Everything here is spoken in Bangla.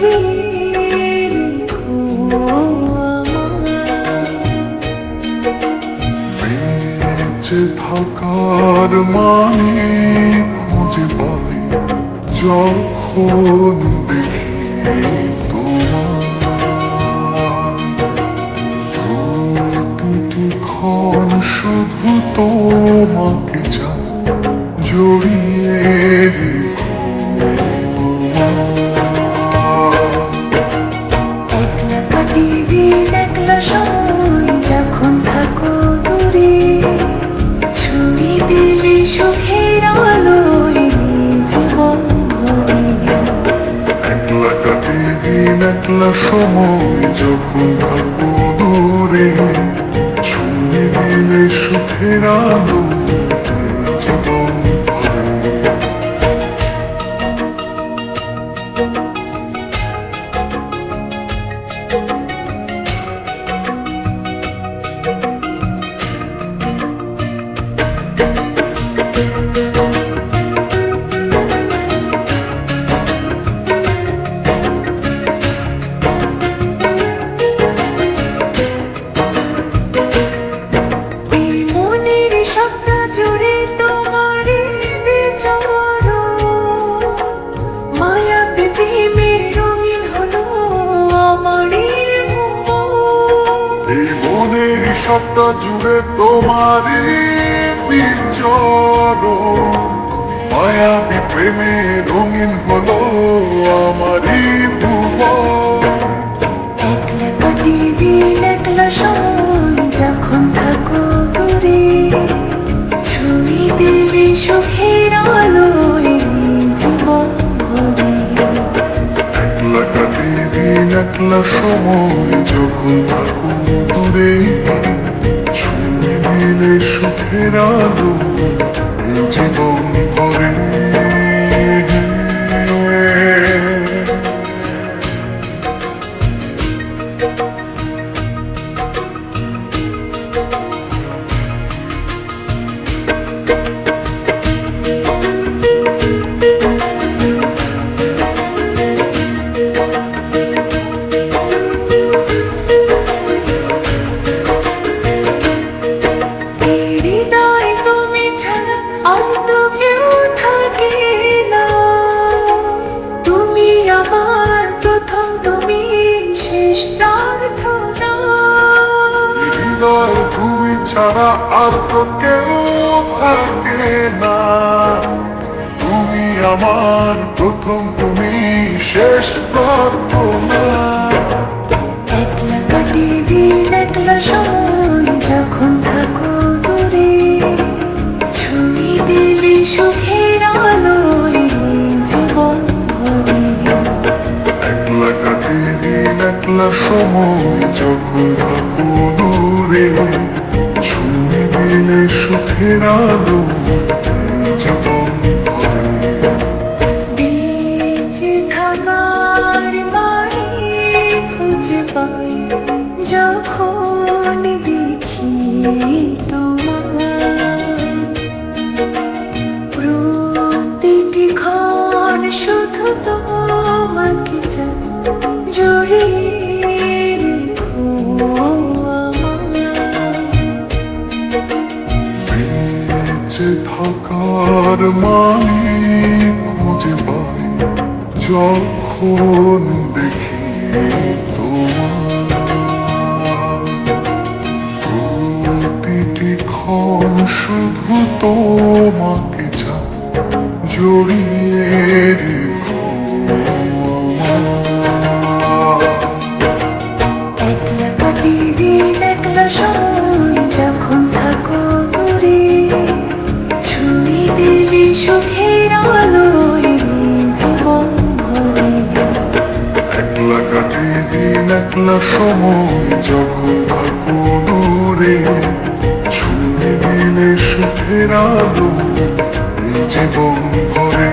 জড়িয়ে রেখো বেঁচে থাকার মানে খুঁজে পাই যখন দেখি তোমার প্রতিটি ক্ষণ শুধু তোমাকে চাই জড়িয়ে রেখো একলা কাটিয়ে দিন একলা সময় যখন থাকো দূরে ছুঁয়ে দিলে সুখের আলোয় জীবন ভরে একলা কাটিয়ে দিন একলা সময় যখন থাকো দূরে ছুঁয়ে দিলে সুখের আলো জীবন ভরে এই মনের সবটা জুড়ে তোমারই বিচরণ মায়াবী প্রেমের রঙিন হলো আমারই ভুবন এই মনের সবটা জুড়ে তোমারই বিচরণ মায়াবী প্রেমে রঙিন হলো আমারই ভুবন একলা কাটিয়ে দিন একলা সময় যখন থাকো দূরে ছুঁয়ে দিলে সুখের আলোয় জীবন ভরে একলা কাটিয়ে দিন একলা সময় যখন থাকো দূরে ছুঁয়ে দিলে সুখের আলো এই জীবন ভরে এই হৃদয়ে তুমি ছাড়া আর তো কেউ থাকে না তুমি আমার প্রথম তুমি শেষ প্রার্থনা হৃদয় তুমি ছাড়া আর তো কেউ থাকে না তুমি আমার প্রথম তুমি শেষ প্রার্থনা একলা কাটিয়ে দিন একলা সময় যখন থাকো দূরে ছুঁয়ে দিলে সুখের আলোয় জীবন ভরে একলা কাটিয়ে দিন একলা সময় যখন থাকো দূরে ছুঁয়ে দিলে সুখের আলো এই জীবন ভরে বেঁচে থাকার মানে খুঁজে পাই যখন দেখি তোমার প্রতিটি ক্ষণ শুধু তোমাকে চাই জড়িয়ে রেখো বেঁচে থাকার মানে খুঁজে পাই যখন দেখি তোমার প্রতিটি ক্ষণ শুধু তোমাকে চাই জড়িয়ে রেখো আমায়। একলা কাটিয়ে দিন একলা সময় যখন থাকো দূরে ছুঁয়ে দিলে সুখের আলোয় জীবন ভরে একলা কাটিয়ে দিন একলা সময় যখন থাকো দূরে ছুঁয়ে দিলে সুখের আলো এই জীবন ভরে